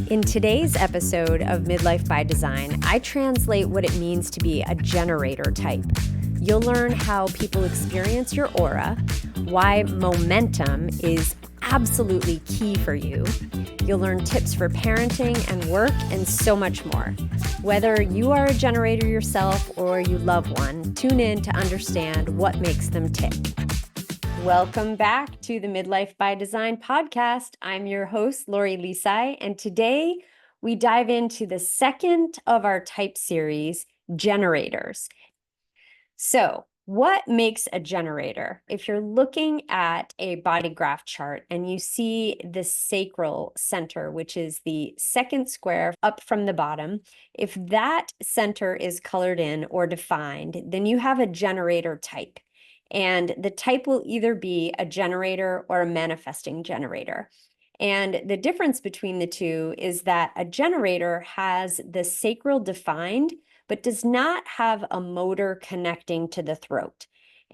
In today's episode of Midlife by Design, I translate what it means to be a generator type. You'll learn how people experience your aura, why momentum is absolutely key for you. You'll learn tips for parenting and work and so much more. Whether you are a generator yourself or you love one, tune in to understand what makes them tick. Welcome back to the Midlife by Design podcast. I'm your host, Lori Lisai, and today we dive into the second of our type series, generators. So, what makes a generator? If you're looking at a body graph chart and you see the sacral center, which is the second square up from the bottom, if that center is colored in or defined, then you have a generator type. And the type will either be a generator or a manifesting generator. And the difference between the two is that a generator has the sacral defined, but does not have a motor connecting to the throat.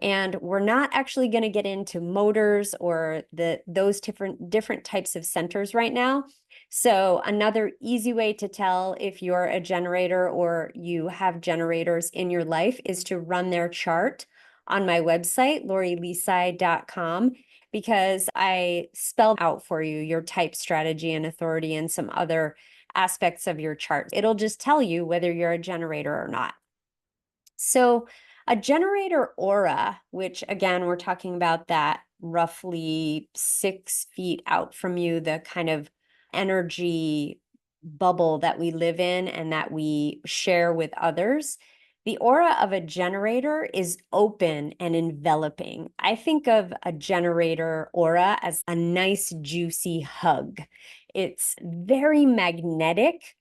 And we're not actually going to get into motors or those different types of centers right now. So another easy way to tell if you're a generator or you have generators in your life is to run their chart on my website, lorilisai.com, because I spelled out for you your type, strategy, and authority and some other aspects of your chart. It'll just tell you whether you're a generator or not. So a generator aura, which again, we're talking about that roughly 6 feet out from you, the kind of energy bubble that we live in and that we share with others. The aura of a generator is open and enveloping. I think of a generator aura as a nice, juicy hug. It's very magnetic.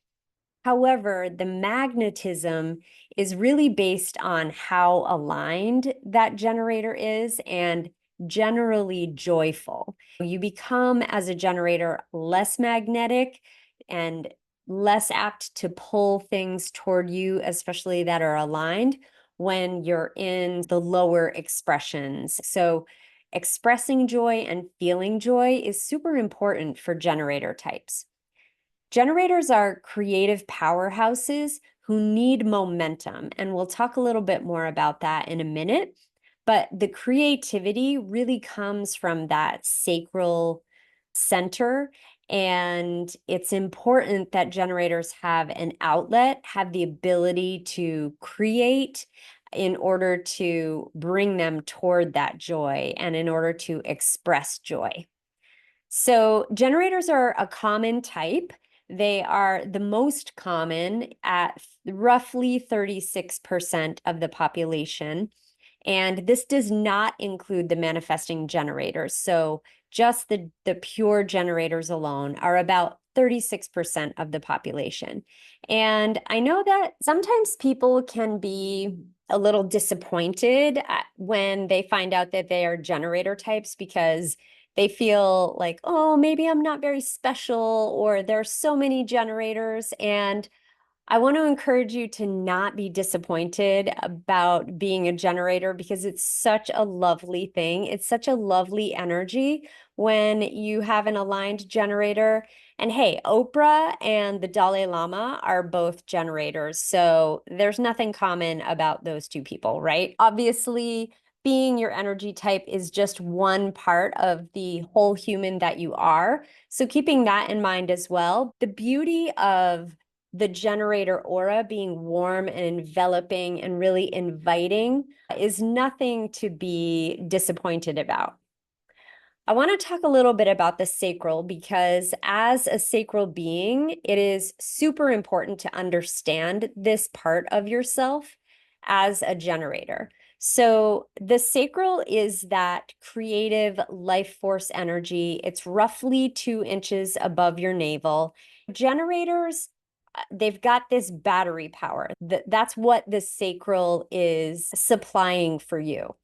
However, the magnetism is really based on how aligned that generator is and generally joyful. You become, as a generator, less magnetic and less apt to pull things toward you, especially that are aligned, when you're in the lower expressions. So expressing joy and feeling joy is super important for generator types. Generators are creative powerhouses who need momentum, and we'll talk a little bit more about that in a minute. But the creativity really comes from that sacral center, and it's important that generators have an outlet, have the ability to create in order to bring them toward that joy and in order to express joy. So generators are a common type. They are the most common at roughly 36% of the population. And this does not include the manifesting generators. So just the pure generators alone are about 36% of the population. And I know that sometimes people can be a little disappointed when they find out that they are generator types because they feel like, oh, maybe I'm not very special, or there are so many generators. And I want to encourage you to not be disappointed about being a generator because it's such a lovely thing. It's such a lovely energy when you have an aligned generator. And hey, Oprah and the Dalai Lama are both generators. So there's nothing common about those two people, right? Obviously, being your energy type is just one part of the whole human that you are. So keeping that in mind as well. The beauty of the generator aura being warm and enveloping and really inviting is nothing to be disappointed about. I want to talk a little bit about the sacral because as a sacral being, it is super important to understand this part of yourself as a generator. So the sacral is that creative life force energy. It's roughly 2 inches above your navel. Generators, they've got this battery power. That's what the sacral is supplying for you.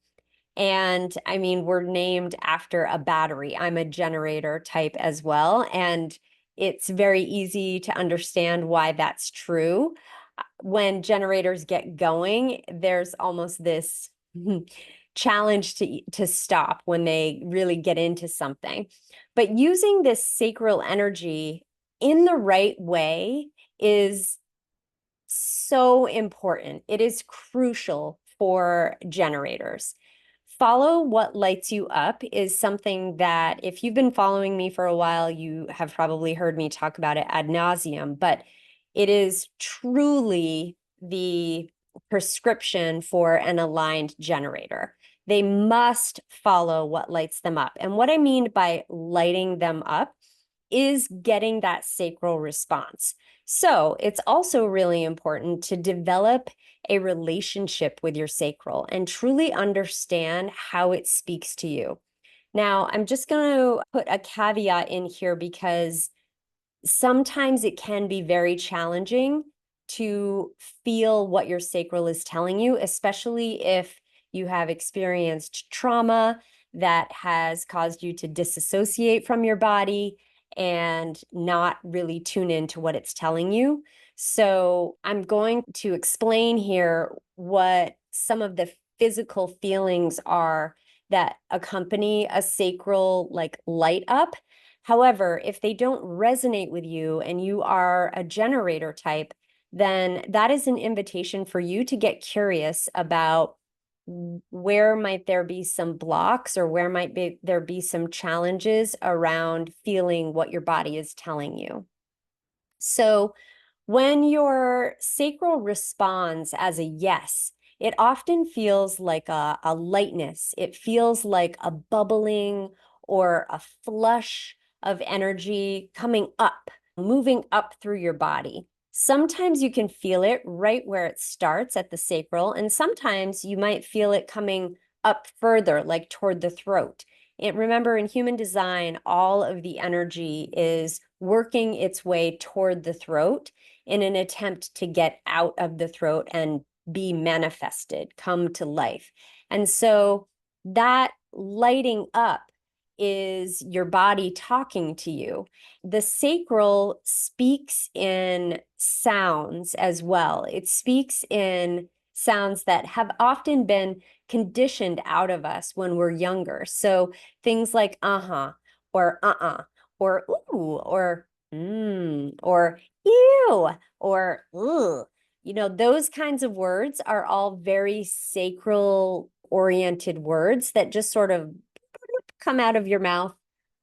And I mean, we're named after a battery. I'm a generator type as well. And it's very easy to understand why that's true. When generators get going, there's almost this challenge to stop when they really get into something. But using this sacral energy in the right way is so important. It is crucial for generators. Follow what lights you up is something that, if you've been following me for a while, you have probably heard me talk about it ad nauseum, but it is truly the prescription for an aligned generator. They must follow what lights them up. And what I mean by lighting them up is getting that sacral response. So it's also really important to develop a relationship with your sacral and truly understand how it speaks to you. Now, I'm just going to put a caveat in here because sometimes it can be very challenging to feel what your sacral is telling you, especially if you have experienced trauma that has caused you to disassociate from your body and not really tune into what it's telling you. So I'm going to explain here what some of the physical feelings are that accompany a sacral like light up. However, if they don't resonate with you and you are a generator type, then that is an invitation for you to get curious about where might there be some blocks or where might there be some challenges around feeling what your body is telling you. So when your sacral responds as a yes, it often feels like a lightness. It feels like a bubbling or a flush of energy coming up, moving up through your body. Sometimes you can feel it right where it starts at the sacral, and sometimes you might feel it coming up further, like toward the throat. Remember, in human design, all of the energy is working its way toward the throat in an attempt to get out of the throat and be manifested, come to life. And so that lighting up is your body talking to you. The sacral speaks in sounds as well. It speaks in sounds that have often been conditioned out of us when we're younger. So things like or or ooh, or or ew, or ugh. You know, those kinds of words are all very sacral oriented words that just sort of come out of your mouth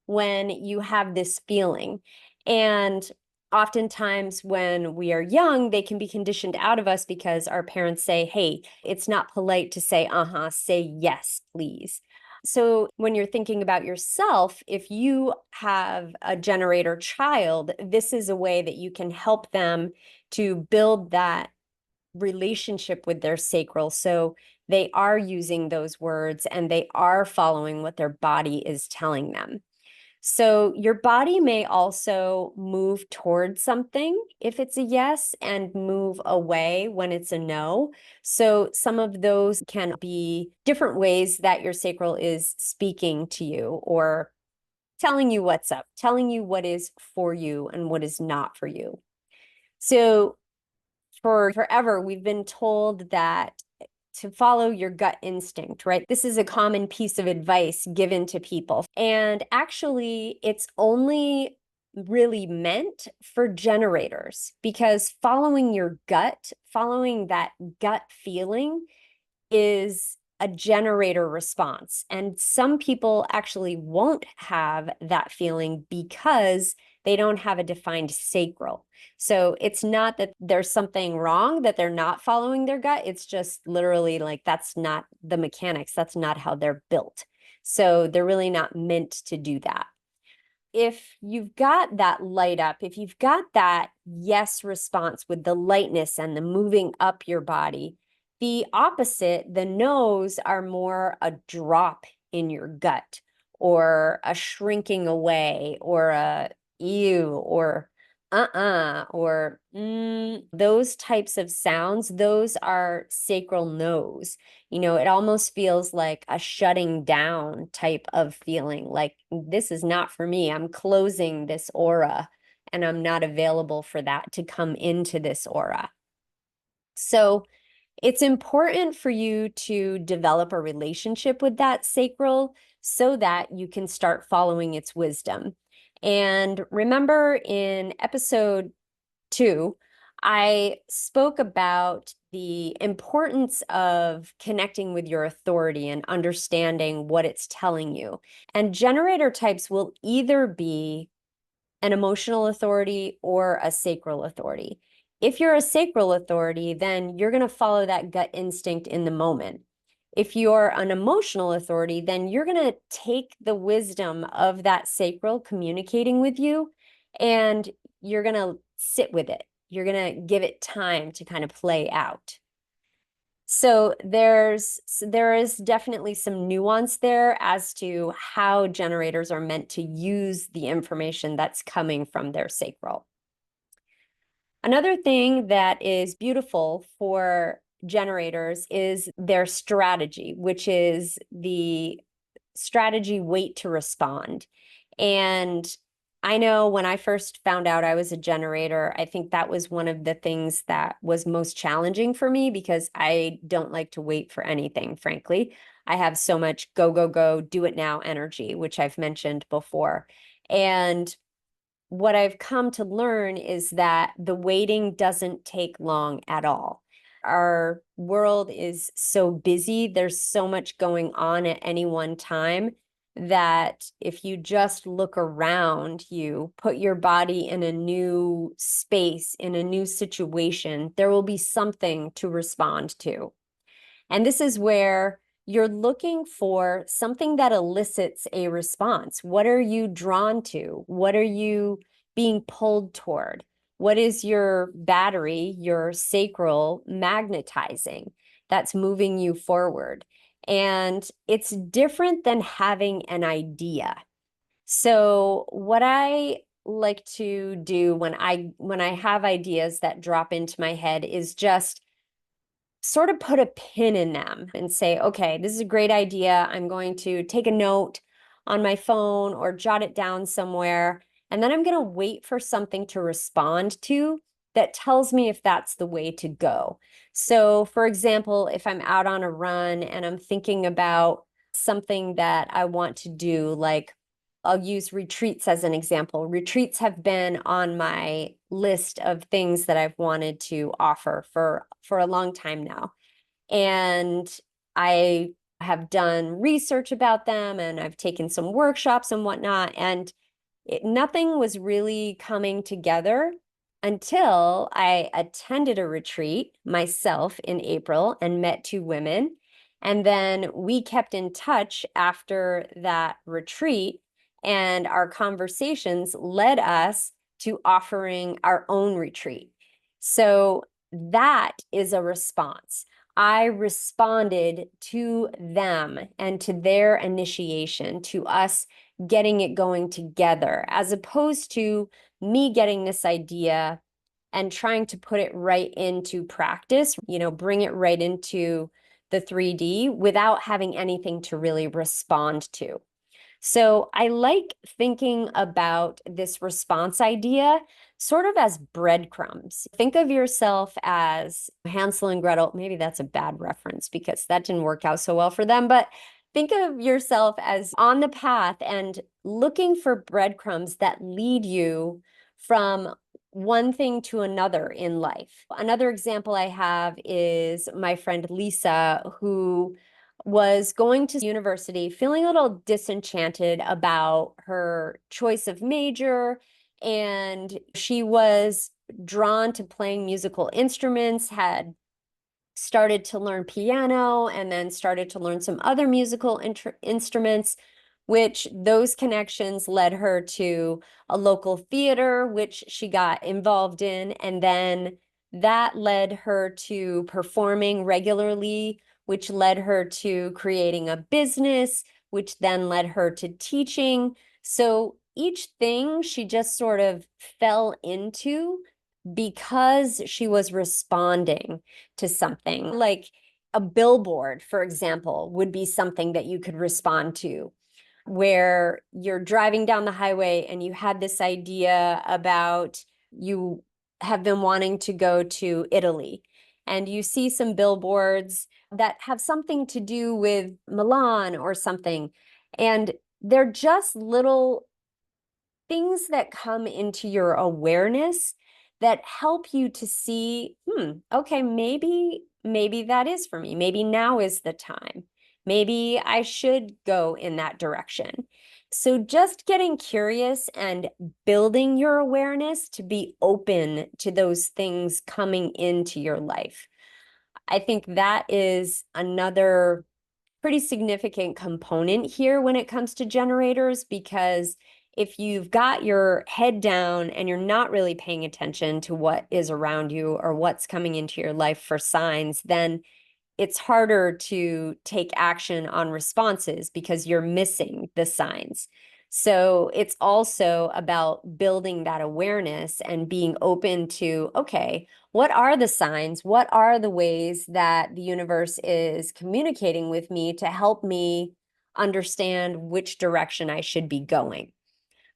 when you have this feeling. And oftentimes when we are young, they can be conditioned out of us because our parents say, hey, it's not polite to say, say yes, please. So when you're thinking about yourself, if you have a generator child, this is a way that you can help them to build that relationship with their sacral. So they are using those words and they are following what their body is telling them. So your body may also move towards something if it's a yes and move away when it's a no. So some of those can be different ways that your sacral is speaking to you or telling you what's up, telling you what is for you and what is not for you. So for forever, we've been told that to follow your gut instinct, right? This is a common piece of advice given to people. And actually, it's only really meant for generators because following your gut, following that gut feeling is a generator response. And some people actually won't have that feeling because they don't have a defined sacral. So it's not that there's something wrong that they're not following their gut. It's just literally like that's not the mechanics. That's not how they're built. So they're really not meant to do that. If you've got that light up, if you've got that yes response with the lightness and the moving up your body, the opposite, the no's, are more a drop in your gut or a shrinking away or a ew or or those types of sounds. Those are sacral no's. You know, it almost feels like a shutting down type of feeling, like this is not for me. I'm closing this aura and I'm not available for that to come into this aura. So it's important for you to develop a relationship with that sacral so that you can start following its wisdom. And remember in episode 2, I spoke about the importance of connecting with your authority and understanding what it's telling you. And generator types will either be an emotional authority or a sacral authority. If you're a sacral authority, then you're going to follow that gut instinct in the moment. If you're an emotional authority, then you're going to take the wisdom of that sacral communicating with you and you're going to sit with it. You're going to give it time to kind of play out. So there is definitely some nuance there as to how generators are meant to use the information that's coming from their sacral. Another thing that is beautiful for generators is their strategy, which is the strategy wait to respond. And I know when I first found out I was a generator, I think that was one of the things that was most challenging for me because I don't like to wait for anything, frankly. I have so much go, go, go, do it now energy, which I've mentioned before. And what I've come to learn is that the waiting doesn't take long at all. Our world is so busy, there's so much going on at any one time that if you just look around you, put your body in a new space, in a new situation, there will be something to respond to. And this is where you're looking for something that elicits a response. What are you drawn to? What are you being pulled toward? What is your battery, your sacral magnetizing that's moving you forward? And it's different than having an idea. So what I like to do when I have ideas that drop into my head is just sort of put a pin in them and say, okay, this is a great idea. I'm going to take a note on my phone or jot it down somewhere. And then I'm going to wait for something to respond to that tells me if that's the way to go. So, for example, if I'm out on a run and I'm thinking about something that I want to do, like I'll use retreats as an example. Retreats have been on my list of things that I've wanted to offer for a long time now. And I have done research about them and I've taken some workshops and whatnot. And nothing was really coming together until I attended a retreat myself in April and met 2 women. And then we kept in touch after that retreat, and our conversations led us to offering our own retreat. So that is a response. I responded to them and to their initiation, to us getting it going together, as opposed to me getting this idea and trying to put it right into practice, bring it right into the 3D without having anything to really respond to. So I like thinking about this response idea sort of as breadcrumbs. Think of yourself as Hansel and Gretel. Maybe that's a bad reference because that didn't work out so well for them, but think of yourself as on the path and looking for breadcrumbs that lead you from one thing to another in life. Another example I have is my friend Lisa, who was going to university feeling a little disenchanted about her choice of major, and she was drawn to playing musical instruments, had started to learn piano and then started to learn some other musical instruments, which those connections led her to a local theater, which she got involved in. And then that led her to performing regularly, which led her to creating a business, which then led her to teaching. So each thing she just sort of fell into because she was responding to something. Like a billboard, for example, would be something that you could respond to, where you're driving down the highway and you had this idea about you have been wanting to go to Italy, and you see some billboards that have something to do with Milan or something, and they're just little things that come into your awareness that help you to see, okay, maybe that is for me. Maybe now is the time. Maybe I should go in that direction. So just getting curious and building your awareness to be open to those things coming into your life. I think that is another pretty significant component here when it comes to generators, because if you've got your head down and you're not really paying attention to what is around you or what's coming into your life for signs, then it's harder to take action on responses because you're missing the signs. So it's also about building that awareness and being open to, okay, what are the signs? What are the ways that the universe is communicating with me to help me understand which direction I should be going?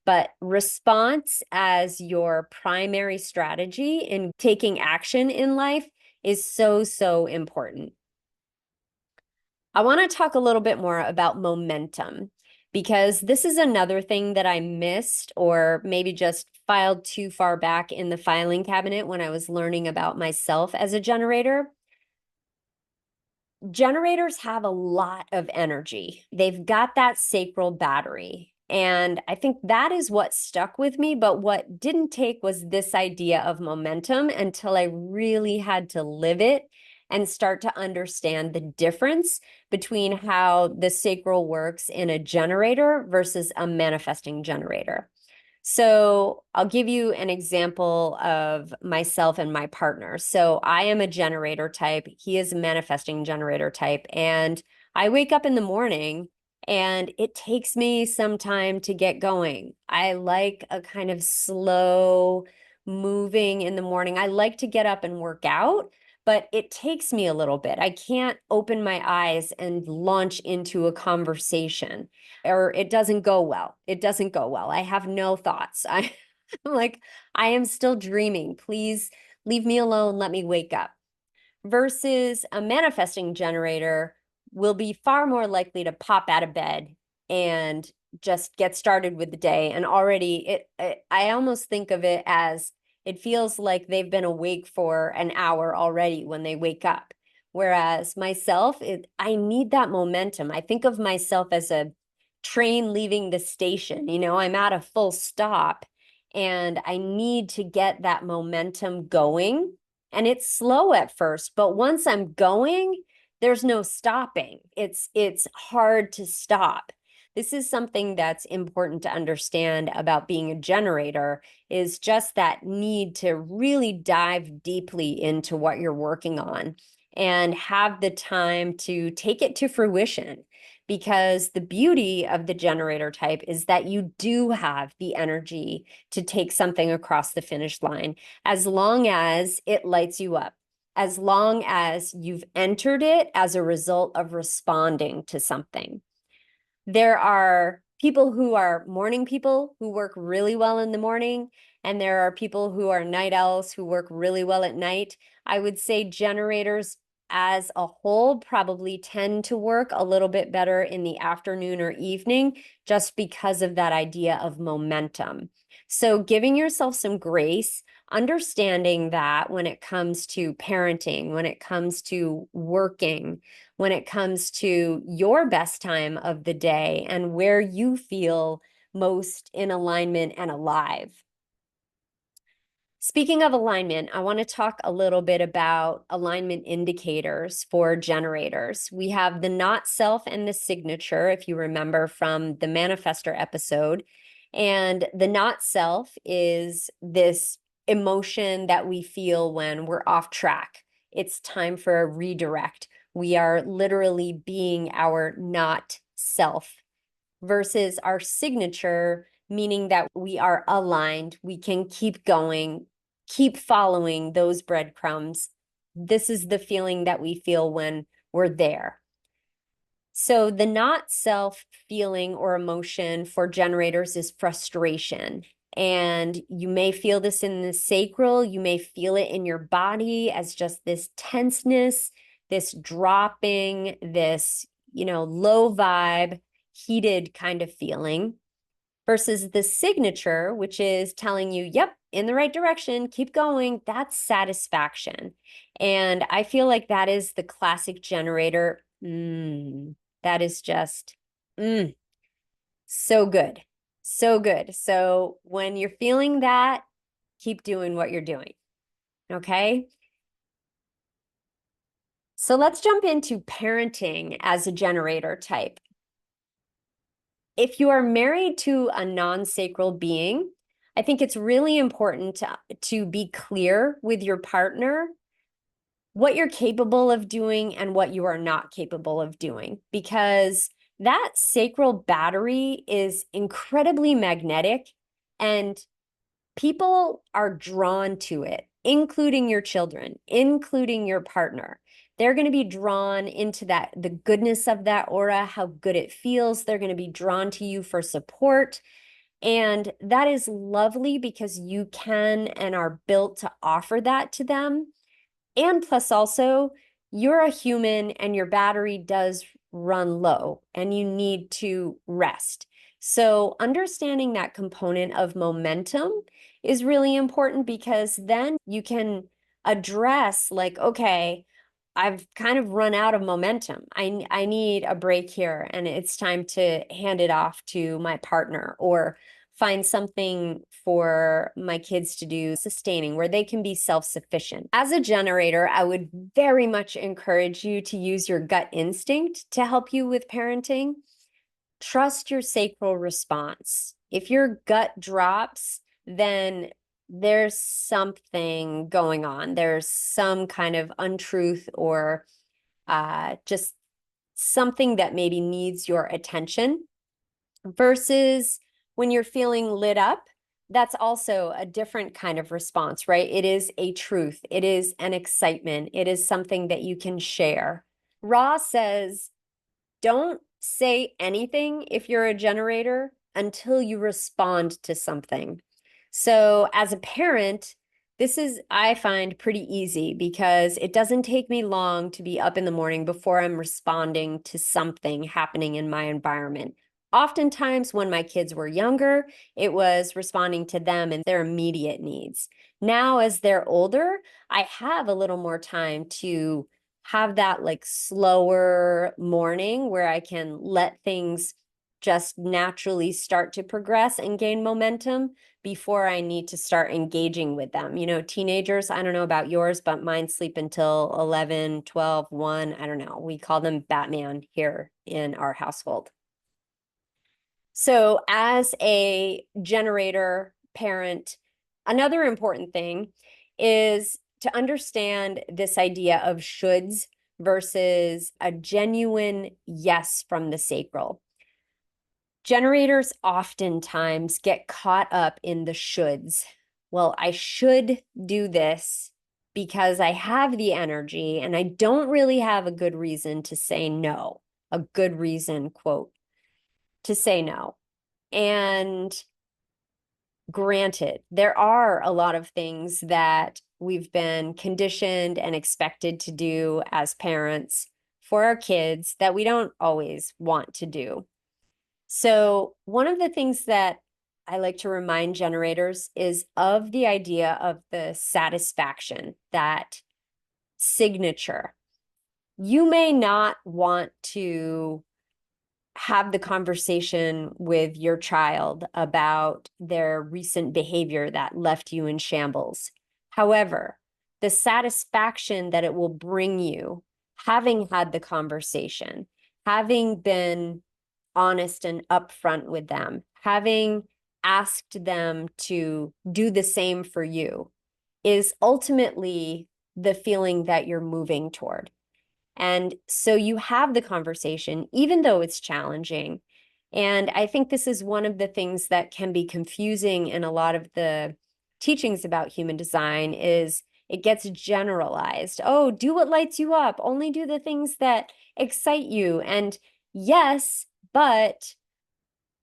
But response as your primary strategy in taking action in life is so, so important. I want to talk a little bit more about momentum, because this is another thing that I missed or maybe just filed too far back in the filing cabinet when I was learning about myself as a generator. Generators have a lot of energy. They've got that sacral battery. And I think that is what stuck with me. But what didn't take was this idea of momentum until I really had to live it and start to understand the difference between how the sacral works in a generator versus a manifesting generator. So I'll give you an example of myself and my partner. So I am a generator type. He is a manifesting generator type. And I wake up in the morning and it takes me some time to get going. I like a kind of slow moving in the morning. I like to get up and work out, but it takes me a little bit. I can't open my eyes and launch into a conversation, or it doesn't go well. It doesn't go well. I have no thoughts. I'm like, I am still dreaming. Please leave me alone. Let me wake up. Versus a manifesting generator will be far more likely to pop out of bed and just get started with the day. And already I almost think of it as it feels like they've been awake for an hour already when they wake up. Whereas myself, I need that momentum. I think of myself as a train leaving the station. I'm at a full stop and I need to get that momentum going. And it's slow at first, but once I'm going, there's no stopping. It's hard to stop. This is something that's important to understand about being a generator, is just that need to really dive deeply into what you're working on and have the time to take it to fruition. Because the beauty of the generator type is that you do have the energy to take something across the finish line, as long as it lights you up, as long as you've entered it as a result of responding to something. There are people who are morning people who work really well in the morning, and there are people who are night owls who work really well at night. I would say generators as a whole probably tend to work a little bit better in the afternoon or evening, just because of that idea of momentum. So giving yourself some grace, understanding that when it comes to parenting, when it comes to working, when it comes to your best time of the day and where you feel most in alignment and alive. Speaking of alignment, I want to talk a little bit about alignment indicators for generators. We have the not self and the signature, if you remember from the manifestor episode. And the not self is this emotion that we feel when we're off track. It's time for a redirect. We are literally being our not self, versus our signature, meaning that we are aligned, we can keep going, keep following those breadcrumbs. This is the feeling that we feel when we're there. So the not self feeling or emotion for generators is frustration. And you may feel this in the sacral, you may feel it in your body as just this tenseness, this dropping, this, low vibe, heated kind of feeling. versus the signature, which is telling you, yep, in the right direction, keep going. That's satisfaction. And I feel like that is the classic generator. That is just so good. So good. So when you're feeling that, keep doing what you're doing. Okay. So let's jump into parenting as a generator type. If you are married to a non-sacral being, I think it's really important to be clear with your partner what you're capable of doing and what you are not capable of doing, because that sacral battery is incredibly magnetic and people are drawn to it, including your children, including your partner. They're going to be drawn into that, the goodness of that aura, how good it feels. They're going to be drawn to you for support. And that is lovely because you can and are built to offer that to them. And plus, also, you're a human and your battery does run low and you need to rest. So, understanding that component of momentum is really important because then you can address, like, okay, I've kind of run out of momentum. I need a break here and it's time to hand it off to my partner or find something for my kids to do sustaining where they can be self-sufficient. As a generator, I would very much encourage you to use your gut instinct to help you with parenting. Trust your sacral response. If your gut drops, then there's something going on. There's some kind of untruth or just something that maybe needs your attention. Versus when you're feeling lit up, that's also a different kind of response, right? It is a truth. It is an excitement. It is something that you can share. Ra says, don't say anything if you're a generator until you respond to something. So as a parent, this is, I find, pretty easy because it doesn't take me long to be up in the morning before I'm responding to something happening in my environment. Oftentimes, when my kids were younger, it was responding to them and their immediate needs. Now, as they're older, I have a little more time to have that like slower morning where I can let things just naturally start to progress and gain momentum before I need to start engaging with them. You know, teenagers, I don't know about yours, but mine sleep until 11, 12, 1. I don't know. We call them Batman here in our household. So as a generator parent, another important thing is to understand this idea of shoulds versus a genuine yes from the sacral. Generators oftentimes get caught up in the shoulds. Well, I should do this because I have the energy and I don't really have a good reason to say no, a good reason, quote, to say no. And granted, there are a lot of things that we've been conditioned and expected to do as parents for our kids that we don't always want to do. So, one of the things that I like to remind generators is of the idea of the satisfaction, that signature. You may not want to have the conversation with your child about their recent behavior that left you in shambles. However, the satisfaction that it will bring you, having had the conversation, having been honest and upfront with them, having asked them to do the same for you, is ultimately the feeling that you're moving toward. And so you have the conversation, even though it's challenging. And I think this is one of the things that can be confusing in a lot of the teachings about human design is it gets generalized. Oh, do what lights you up. Only do the things that excite you. And yes, but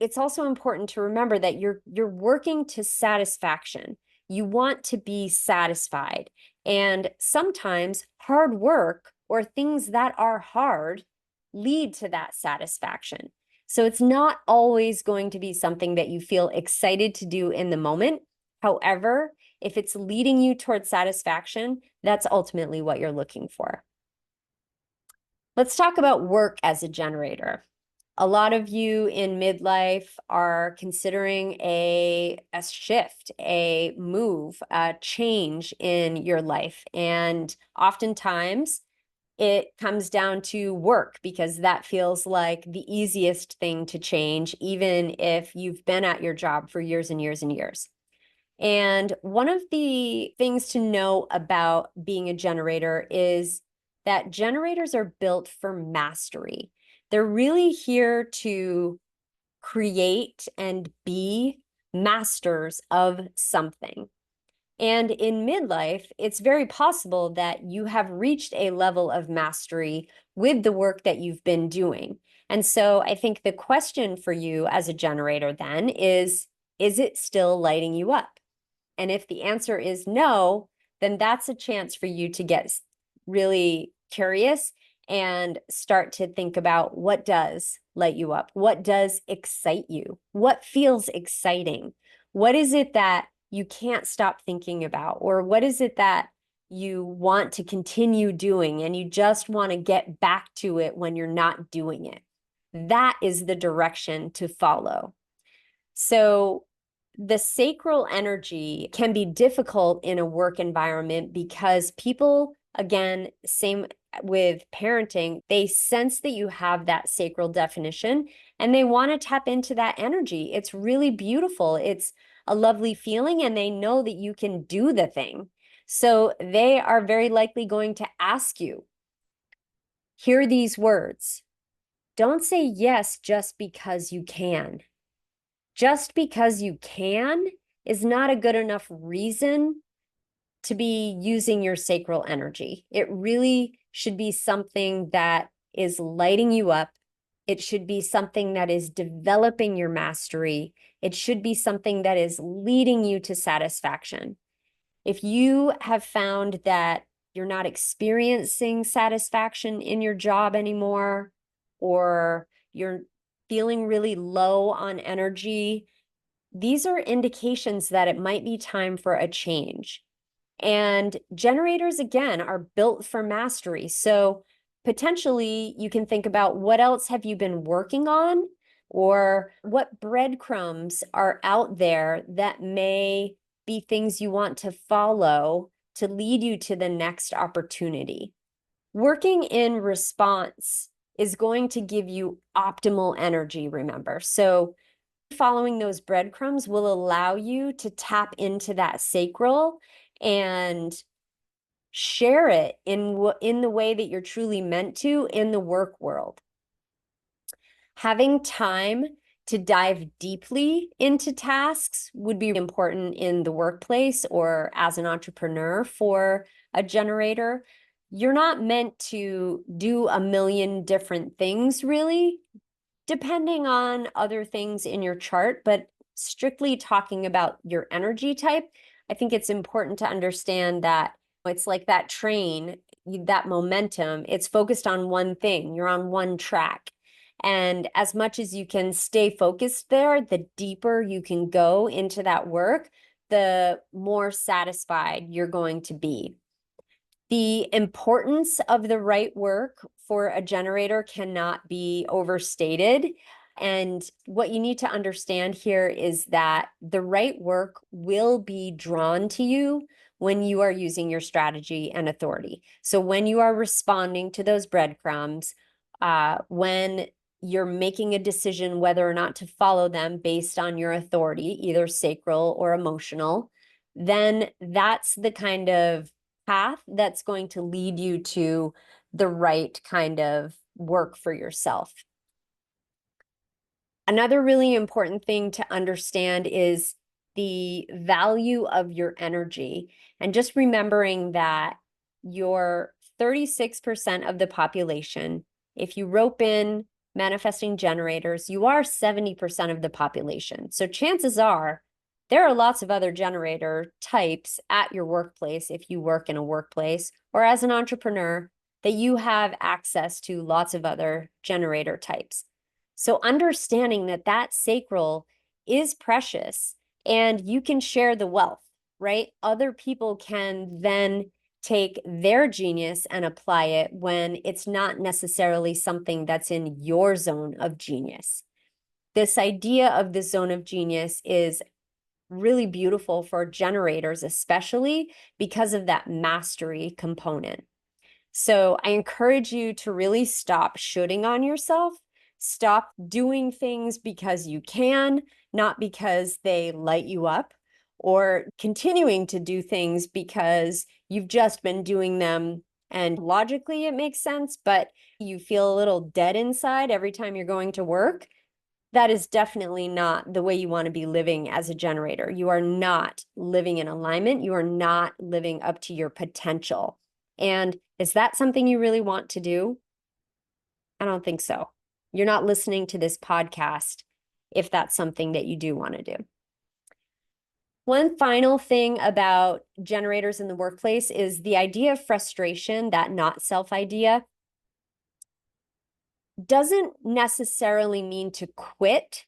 it's also important to remember that you're working to satisfaction. You want to be satisfied. And sometimes hard work or things that are hard lead to that satisfaction. So it's not always going to be something that you feel excited to do in the moment. However, if it's leading you towards satisfaction, that's ultimately what you're looking for. Let's talk about work as a generator. A lot of you in midlife are considering a shift, a move, a change in your life. And oftentimes it comes down to work because that feels like the easiest thing to change, even if you've been at your job for years and years and years. And one of the things to know about being a generator is that generators are built for mastery. They're really here to create and be masters of something. And in midlife, it's very possible that you have reached a level of mastery with the work that you've been doing. And so I think the question for you as a generator then is it still lighting you up? And if the answer is no, then that's a chance for you to get really curious and start to think about what does light you up? What does excite you? What feels exciting? What is it that you can't stop thinking about? Or what is it that you want to continue doing and you just want to get back to it when you're not doing it? That is the direction to follow. So the sacral energy can be difficult in a work environment because people, again, same with parenting, they sense that you have that sacral definition and they want to tap into that energy. It's really beautiful. It's a lovely feeling, and they know that you can do the thing. So they are very likely going to ask you, hear these words. Don't say yes just because you can. Just because you can is not a good enough reason to be using your sacral energy. It really should be something that is lighting you up. It should be something that is developing your mastery. It should be something that is leading you to satisfaction. If you have found that you're not experiencing satisfaction in your job anymore, or you're feeling really low on energy, these are indications that it might be time for a change. And generators, again, are built for mastery. So potentially you can think about what else have you been working on, or what breadcrumbs are out there that may be things you want to follow to lead you to the next opportunity. Working in response is going to give you optimal energy, remember. So following those breadcrumbs will allow you to tap into that sacral and share it in the way that you're truly meant to in the work world. Having time to dive deeply into tasks would be important in the workplace or as an entrepreneur for a generator. You're not meant to do a million different things, really, depending on other things in your chart, but strictly talking about your energy type, I think it's important to understand that it's like that train, that momentum, it's focused on one thing. You're on one track. And as much as you can stay focused there, the deeper you can go into that work, the more satisfied you're going to be. The importance of the right work for a generator cannot be overstated. And what you need to understand here is that the right work will be drawn to you when you are using your strategy and authority. So when you are responding to those breadcrumbs, when you're making a decision whether or not to follow them based on your authority, either sacral or emotional, then that's the kind of path that's going to lead you to the right kind of work for yourself. Another really important thing to understand is the value of your energy, and just remembering that you're 36% of the population. If you rope in manifesting generators, you are 70% of the population. So chances are there are lots of other generator types at your workplace if you work in a workplace, or as an entrepreneur, that you have access to lots of other generator types. So understanding that that sacral is precious and you can share the wealth, right? Other people can then take their genius and apply it when it's not necessarily something that's in your zone of genius. This idea of the zone of genius is really beautiful for generators, especially because of that mastery component. So I encourage you to really stop shooting on yourself. Stop doing things because you can, not because they light you up, or continuing to do things because you've just been doing them and logically it makes sense, but you feel a little dead inside every time you're going to work. That is definitely not the way you want to be living as a generator. You are not living in alignment. You are not living up to your potential. And is that something you really want to do? I don't think so. You're not listening to this podcast if that's something that you do want to do. One final thing about generators in the workplace is the idea of frustration, that not self idea, doesn't necessarily mean to quit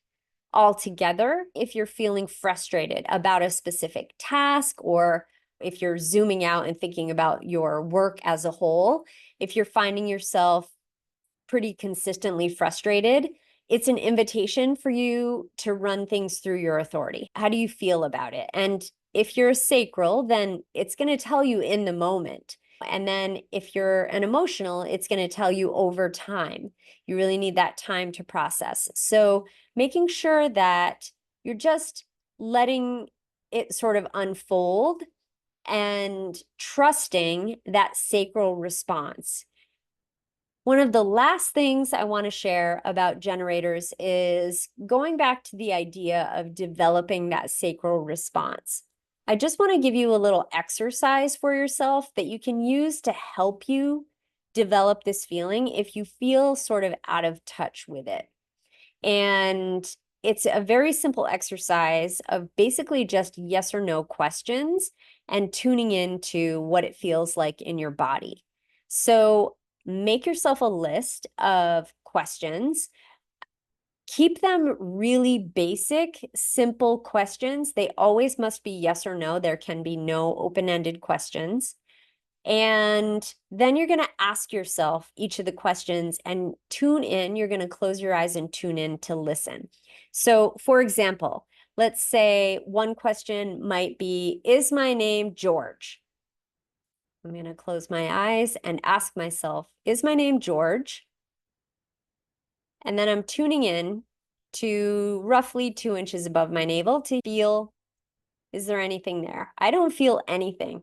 altogether if you're feeling frustrated about a specific task, or if you're zooming out and thinking about your work as a whole. If you're finding yourself pretty consistently frustrated, it's an invitation for you to run things through your authority. How do you feel about it? And if you're a sacral, then it's going to tell you in the moment. And then if you're an emotional, it's going to tell you over time. You really need that time to process. So making sure that you're just letting it sort of unfold and trusting that sacral response. One of the last things I want to share about generators is going back to the idea of developing that sacral response. I just want to give you a little exercise for yourself that you can use to help you develop this feeling if you feel sort of out of touch with it. And it's a very simple exercise of basically just yes or no questions and tuning into what it feels like in your body. So make yourself a list of questions. Keep them really basic, simple questions. They always must be yes or no. There can be no open-ended questions. And then you're going to ask yourself each of the questions and tune in. You're going to close your eyes and tune in to listen. So, for example, let's say one question might be, is my name George? I'm going to close my eyes and ask myself, is my name George? And then I'm tuning in to roughly 2 inches above my navel to feel, is there anything there? I don't feel anything.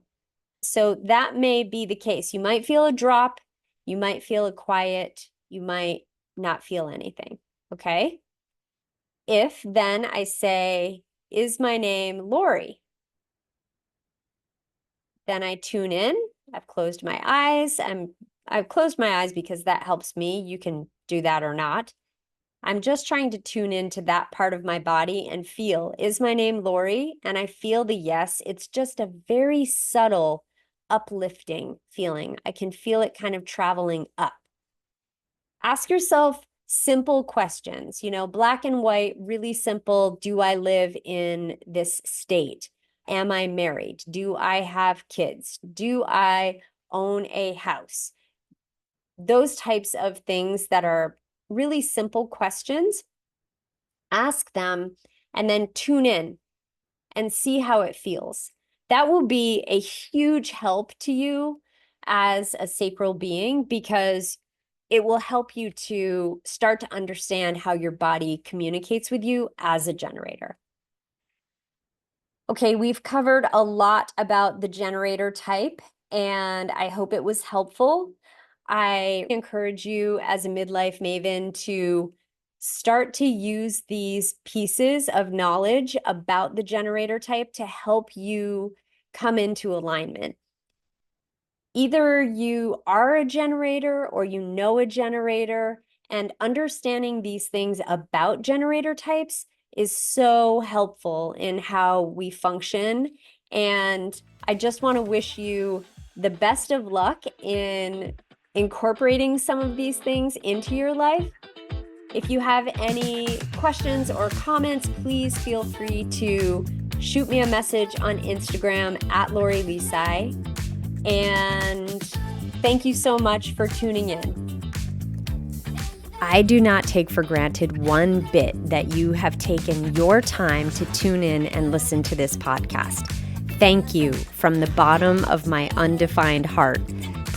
So that may be the case. You might feel a drop, you might feel a quiet, you might not feel anything, okay? If then I say, is my name Lori? Then I tune in, I've closed my eyes, I've closed my eyes because that helps me. You can do that or not. I'm just trying to tune into that part of my body and feel, is my name Lori? And I feel the yes. It's just a very subtle, uplifting feeling. I can feel it kind of traveling up. Ask yourself simple questions, black and white, really simple. Do I live in this state? Am I married? Do I have kids? Do I own a house? Those types of things that are really simple questions. Ask them and then tune in and see how it feels. That will be a huge help to you as a sacral being because it will help you to start to understand how your body communicates with you as a generator. Okay, we've covered a lot about the generator type, and I hope it was helpful. I encourage you as a midlife maven to start to use these pieces of knowledge about the generator type to help you come into alignment. Either you are a generator or you know a generator, and understanding these things about generator types is so helpful in how we function. And I just want to wish you the best of luck in incorporating some of these things into your life. If you have any questions or comments, please feel free to shoot me a message on Instagram at Lori Lisai. And thank you so much for tuning in. I do not take for granted one bit that you have taken your time to tune in and listen to this podcast. Thank you from the bottom of my undefined heart.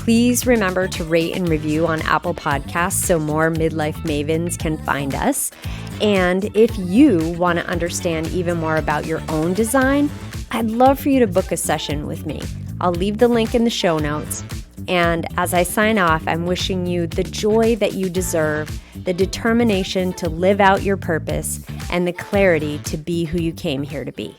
Please remember to rate and review on Apple Podcasts so more midlife mavens can find us. And if you want to understand even more about your own design, I'd love for you to book a session with me. I'll leave the link in the show notes. And as I sign off, I'm wishing you the joy that you deserve, the determination to live out your purpose, and the clarity to be who you came here to be.